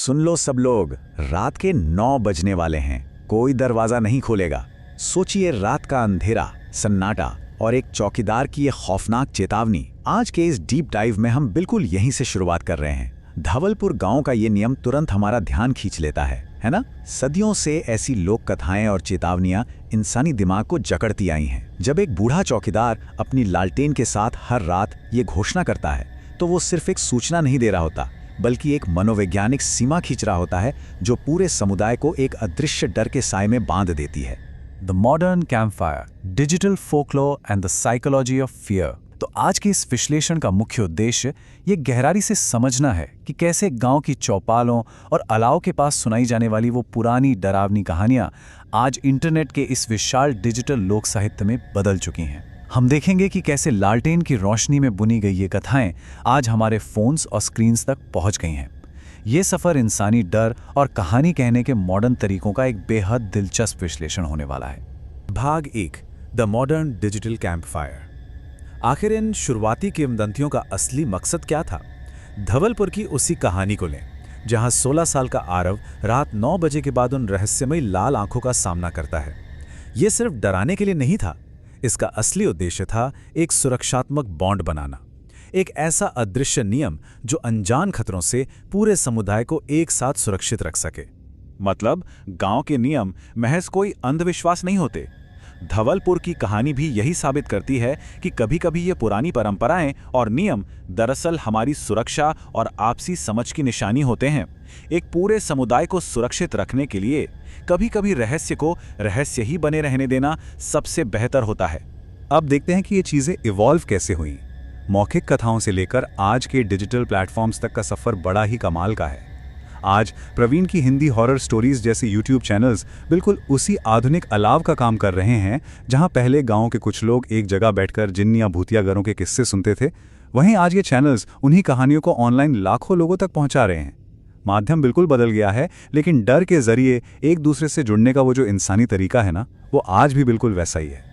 सुन लो सब लोग, रात के 9 बजने वाले हैं, कोई दरवाजा नहीं खोलेगा। सोचिए रात का अंधेरा, सन्नाटा और एक चौकीदार की ये खौफनाक चेतावनी। आज के इस डीप डाइव में हम बिल्कुल यहीं से शुरुआत कर रहे हैं। धवलपुर गांव का ये नियम तुरंत हमारा ध्यान खींच लेता है ना? सदियों से ऐसी लोक कथाएं और चेतावनियां इंसानी दिमाग को जकड़ती आई हैं। जब एक बूढ़ा चौकीदार अपनी लालटेन के साथ हर रात ये घोषणा करता है, तो वो सिर्फ एक सूचना नहीं दे रहा होता, बल्कि एक मनोवैज्ञानिक सीमा खींच रहा होता है जो पूरे समुदाय को एक अदृश्य डर के साए में बांध देती है। The modern campfire, digital folklore and the psychology of fear. तो आज के इस विश्लेषण का मुख्य उद्देश्य ये गहराई से समझना है कि कैसे गांव की चौपालों और अलाव के पास सुनाई जाने वाली वो पुरानी डरावनी कहानियां आज इंटरनेट के इस विशाल डिजिटल लोक साहित्य में बदल चुकी हैं। हम देखेंगे कि कैसे लालटेन की रोशनी में बुनी गई ये कथाएं आज हमारे फोन्स और स्क्रीन्स तक पहुंच गई हैं। ये सफर इंसानी डर और कहानी कहने के मॉडर्न तरीकों का एक बेहद दिलचस्प विश्लेषण होने वाला है। भाग 1, द मॉडर्न डिजिटल कैंपफायर। आखिर इन शुरुआती किंवदंतियों का असली मकसद क्या था? धवलपुर की उसी कहानी को लें, जहां 16 साल का आरव रात 9 बजे के बाद उन रहस्यमयी लाल आंखों का सामना करता है। ये सिर्फ डराने के लिए नहीं था, इसका असली उद्देश्य था एक सुरक्षात्मक बॉन्ड बनाना, एक ऐसा अदृश्य नियम जो अनजान खतरों से पूरे समुदाय को एक साथ सुरक्षित रख सके। मतलब गांव के नियम महज कोई अंधविश्वास नहीं होते। धवलपुर की कहानी भी यही साबित करती है कि कभी-कभी ये पुरानी परंपराएं और नियम दरअसल हमारी सुरक्षा और आपसी समझ की निशानी होते हैं। एक पूरे समुदाय को सुरक्षित रखने के लिए कभी-कभी रहस्य को रहस्य ही बने रहने देना सबसे बेहतर होता है। अब देखते हैं कि ये चीजें इवॉल्व कैसे हुई। मौखिक कथाओं से लेकर आज के डिजिटल प्लेटफॉर्म्स तक का सफर बड़ा ही कमाल का है। आज प्रवीण की हिंदी हॉरर स्टोरीज जैसे यूट्यूब चैनल्स बिल्कुल उसी आधुनिक अलाव का काम कर रहे हैं, जहां पहले गांव के कुछ लोग एक जगह बैठकर जिन्नियां भूतियागरों के किस्से सुनते थे, वहीं आज ये चैनल्स उन्हीं कहानियों को ऑनलाइन लाखों लोगों तक पहुंचा रहे हैं। माध्यम बिल्कुल बदल गया है, लेकिन डर के जरिए एक दूसरे से जुड़ने का वो जो इंसानी तरीका है ना, वो आज भी बिल्कुल वैसा ही है।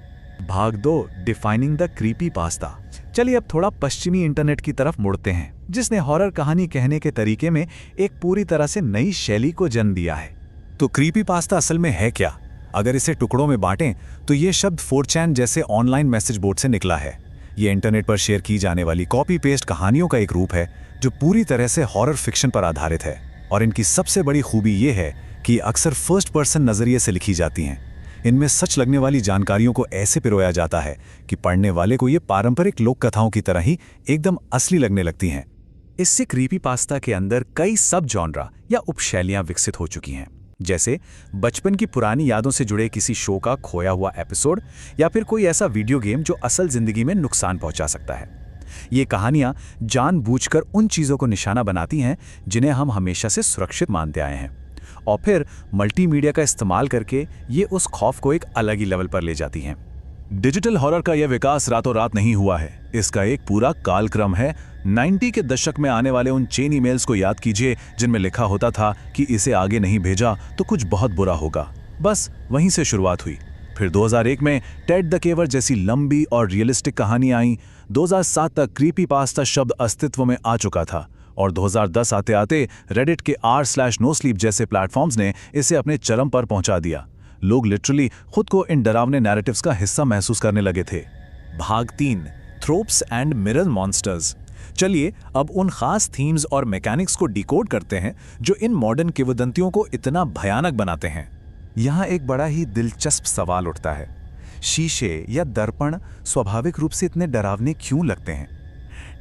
भाग 2, डिफाइनिंग द क्रीपी पास्ता। चलिए अब थोड़ा पश्चिमी इंटरनेट की तरफ मुड़ते हैं, जिसने हॉरर कहानी कहने के तरीके में एक पूरी तरह से नई शैली को जन्म दिया है। तो क्रीपी पास्ता असल में है क्या? अगर इसे टुकड़ों में बांटें तो ये शब्द 4chan जैसे ऑनलाइन मैसेज बोर्ड से निकला है। ये इंटरनेट पर शेयर की जाने वाली कॉपी पेस्ट कहानियों का एक रूप है जो पूरी तरह से हॉरर फिक्शन पर आधारित है। और इनकी सबसे बड़ी खूबी ये है कि अक्सर फर्स्ट पर्सन नजरिए से लिखी जाती हैं। इनमें सच लगने वाली जानकारियों को ऐसे पिरोया जाता है कि पढ़ने वाले को ये पारंपरिक लोक कथाओं की तरह ही एकदम असली लगने लगती हैं। इससे क्रीपी पास्ता के अंदर कई सब जॉनरा या उपशैलियां विकसित हो चुकी हैं, जैसे बचपन की पुरानी यादों से जुड़े किसी शो का खोया हुआ एपिसोड, या फिर कोई ऐसा वीडियो गेम जो असल जिंदगी में नुकसान पहुंचा सकता है। ये कहानियां जानबूझकर उन चीजों को निशाना बनाती हैं जिन्हें हम हमेशा से सुरक्षित मानते आए हैं, और फिर मल्टीमीडिया का इस्तेमाल करके ये उस खौफ को एक अलग ही लेवल पर ले जाती हैं। डिजिटल हॉरर का यह विकास रातों रात नहीं हुआ है, इसका एक पूरा कालक्रम है। 90 के दशक में आने वाले उन चेन ईमेल्स को याद कीजिए जिनमें लिखा होता था कि इसे आगे नहीं भेजा तो कुछ बहुत बुरा होगा। बस वहीं से शुरुआत हुई। फिर 2001 में टेड द केवर जैसी लंबी और रियलिस्टिक कहानी आई। 2007 तक क्रीपी पास्ता शब्द अस्तित्व में आ चुका था, और 2010 आते आते रेडिट के r/nosleep जैसे प्लेटफॉर्म्स ने इसे अपने चरम पर पहुंचा दिया। लोग लिटरली खुद को इन डरावने नैरेटिव्स का हिस्सा महसूस करने लगे थे। भाग 3, थ्रोप्स एंड मिरर मॉन्स्टर्स। चलिए अब उन खास थीम्स और मैकेनिक्स को डिकोड करते हैं जो इन मॉडर्न किंवदंतियों को इतना भयानक बनाते हैं। यहाँ एक बड़ा ही दिलचस्प सवाल उठता है, शीशे या दर्पण स्वाभाविक रूप से इतने डरावने क्यों लगते हैं?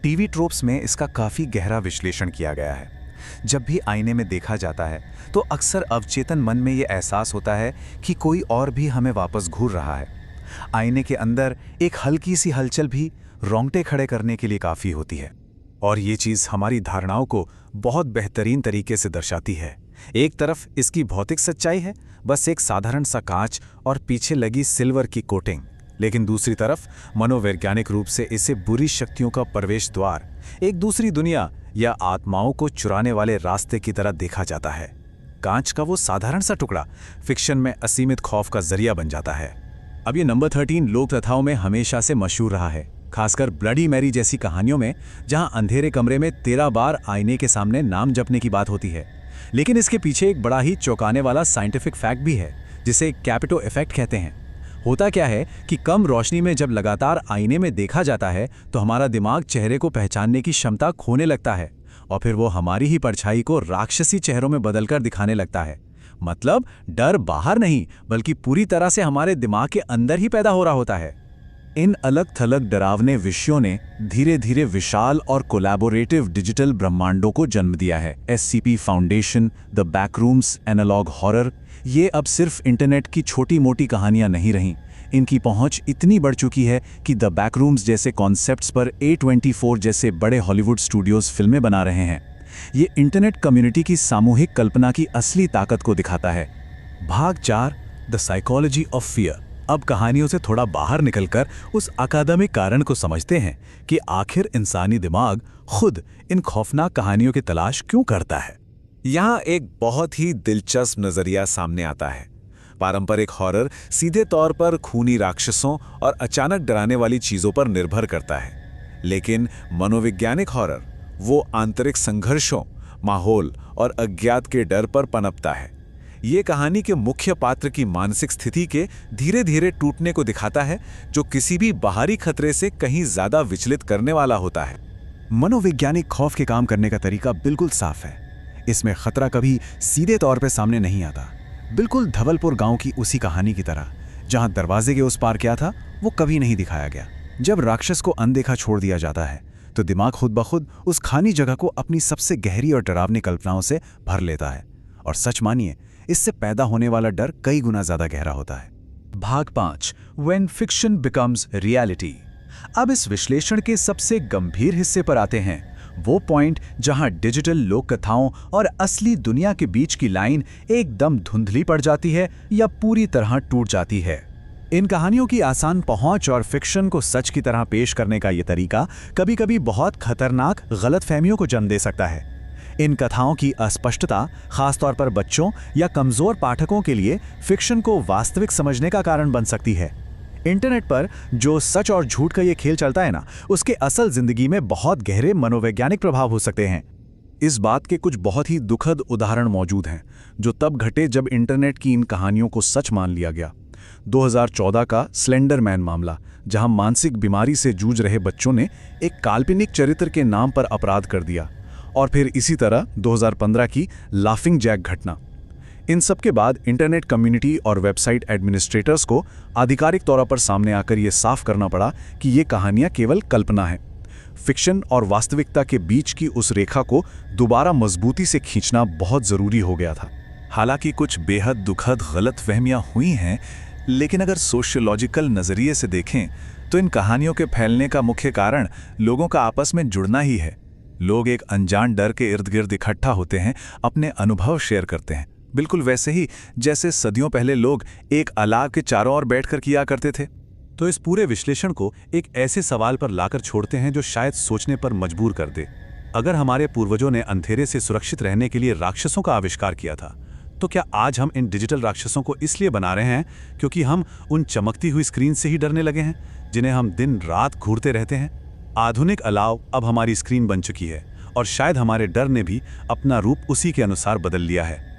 टीवी ट्रोप्स में इसका काफी गहरा विश्लेषण किया गया है। जब भी आईने में देखा जाता है तो अक्सर अवचेतन मन में ये एहसास होता है कि कोई और भी हमें वापस घूर रहा है। आईने के अंदर एक हल्की सी हलचल भी रोंगटे खड़े करने के लिए काफी होती है, और ये चीज हमारी धारणाओं को बहुत बेहतरीन तरीके से दर्शाती है। एक तरफ इसकी भौतिक सच्चाई है, बस एक साधारण सा कांच और पीछे लगी सिल्वर की कोटिंग, लेकिन दूसरी तरफ मनोवैज्ञानिक रूप से इसे बुरी शक्तियों का प्रवेश द्वार, एक दूसरी दुनिया या आत्माओं को चुराने वाले रास्ते की तरह देखा जाता है। कांच का वो साधारण सा टुकड़ा फिक्शन में असीमित खौफ का जरिया बन जाता है। अब ये नंबर 13 लोक कथाओं में हमेशा से मशहूर रहा है, खासकर ब्लडी मैरी जैसी कहानियों में, जहां अंधेरे कमरे में 13 बार आईने के सामने नाम जपने की बात होती है। लेकिन इसके पीछे एक बड़ा ही चौंकाने वाला साइंटिफिक फैक्ट भी है, जिसे कैपिटो इफेक्ट कहते हैं। होता क्या है कि कम रोशनी में जब लगातार आईने में देखा जाता है तो हमारा दिमाग चेहरे को पहचानने की क्षमता खोने लगता है और फिर वो हमारी ही परछाई को राक्षसी चेहरों में बदलकर दिखाने लगता है। मतलब डर बाहर नहीं बल्कि पूरी तरह से हमारे दिमाग के अंदर ही पैदा हो रहा होता है। इन अलग थलग डरावने विषयों ने धीरे धीरे विशाल और कोलैबोरेटिव डिजिटल ब्रह्मांडों को जन्म दिया है। SCP foundation, the backrooms, analog horror, ये अब सिर्फ इंटरनेट की छोटी मोटी कहानियां नहीं रहीं। इनकी पहुंच इतनी बढ़ चुकी है कि द बैकरूम्स जैसे कॉन्सेप्ट्स पर A24 जैसे बड़े हॉलीवुड स्टूडियोज फिल्में बना रहे हैं। ये इंटरनेट कम्युनिटी की सामूहिक कल्पना की असली ताकत को दिखाता है। भाग 4, द साइकोलॉजी ऑफ फियर। अब कहानियों से थोड़ा बाहर निकलकर उस अकादमिक कारण को समझते हैं कि आखिर इंसानी दिमाग खुद इन खौफनाक कहानियों की तलाश क्यों करता है। यहाँ एक बहुत ही दिलचस्प नजरिया सामने आता है। पारंपरिक हॉरर सीधे तौर पर खूनी राक्षसों और अचानक डराने वाली चीजों पर निर्भर करता है, लेकिन मनोवैज्ञानिक हॉरर वो आंतरिक संघर्षों, माहौल और अज्ञात के डर पर पनपता है। ये कहानी के मुख्य पात्र की मानसिक स्थिति के धीरे धीरे टूटने को दिखाता है, जो किसी भी बाहरी खतरे से कहीं ज्यादा विचलित करने वाला होता है। मनोवैज्ञानिक खौफ के काम करने का तरीका बिल्कुल साफ है। इसमें खतरा कभी सीधे तौर पर सामने नहीं आता, बिल्कुल धवलपुर गांव की उसी कहानी की तरह, जहां दरवाजे के उस पार क्या था वो कभी नहीं दिखाया गया। जब राक्षस को अनदेखा छोड़ दिया जाता है तो दिमाग खुद ब खुद उस खानी जगह को अपनी सबसे गहरी और डरावनी कल्पनाओं से भर लेता है, और सच मानिए इससे पैदा होने वाला डर कई गुना ज्यादा गहरा होता है। भाग 5, व्हेन फिक्शन बिकम्स रियलिटी। अब इस विश्लेषण के सबसे गंभीर हिस्से पर आते हैं, वो पॉइंट जहां डिजिटल लोक कथाओं और असली दुनिया के बीच की लाइन एकदम धुंधली पड़ जाती है या पूरी तरह टूट जाती है। इन कहानियों की आसान पहुंच और फिक्शन को सच की तरह पेश करने का ये तरीका कभी-कभी बहुत खतरनाक गलतफहमियों को जन्म दे सकता है। इन कथाओं की अस्पष्टता खासतौर पर बच्चों या कमजोर पाठकों के लिए फिक्शन को वास्तविक समझने का कारण बन सकती है। इंटरनेट पर जो सच और झूठ का ये खेल चलता है ना, उसके असल जिंदगी में बहुत गहरे मनोवैज्ञानिक प्रभाव हो सकते हैं। इस बात के कुछ बहुत ही दुखद उदाहरण मौजूद हैं, जो तब घटे जब इंटरनेट की इन कहानियों को सच मान लिया गया। 2014 का स्लेंडर मैन मामला, जहां मानसिक बीमारी से जूझ रहे बच्चों ने एक काल्पनिक चरित्र के नाम पर अपराध कर दिया, और फिर इसी तरह 2015 की लाफिंग जैक घटना। इन सब के बाद इंटरनेट कम्युनिटी और वेबसाइट एडमिनिस्ट्रेटर्स को आधिकारिक तौर पर सामने आकर यह साफ करना पड़ा कि ये कहानियां केवल कल्पना है। फिक्शन और वास्तविकता के बीच की उस रेखा को दोबारा मजबूती से खींचना बहुत जरूरी हो गया था। हालांकि कुछ बेहद दुखद गलतफहमियां हुई हैं, लेकिन अगर सोशियोलॉजिकल नजरिए से देखें तो इन कहानियों के फैलने का मुख्य कारण लोगों का आपस में जुड़ना ही है। लोग एक अनजान डर के इर्द गिर्द इकट्ठा होते हैं, अपने अनुभव शेयर करते हैं, बिल्कुल वैसे ही जैसे सदियों पहले लोग एक अलाव के चारों ओर बैठकर किया करते थे। तो इस पूरे विश्लेषण को एक ऐसे सवाल पर लाकर छोड़ते हैं जो शायद सोचने पर मजबूर कर दे। अगर हमारे पूर्वजों ने अंधेरे से सुरक्षित रहने के लिए राक्षसों का आविष्कार किया था, तो क्या आज हम इन डिजिटल राक्षसों को इसलिए बना रहे हैं क्योंकि हम उन चमकती हुई स्क्रीन से ही डरने लगे हैं, जिन्हें हम दिन रात घूरते रहते हैं? आधुनिक अलाव अब हमारी स्क्रीन बन चुकी है, और शायद हमारे डर ने भी अपना रूप उसी के अनुसार बदल लिया है।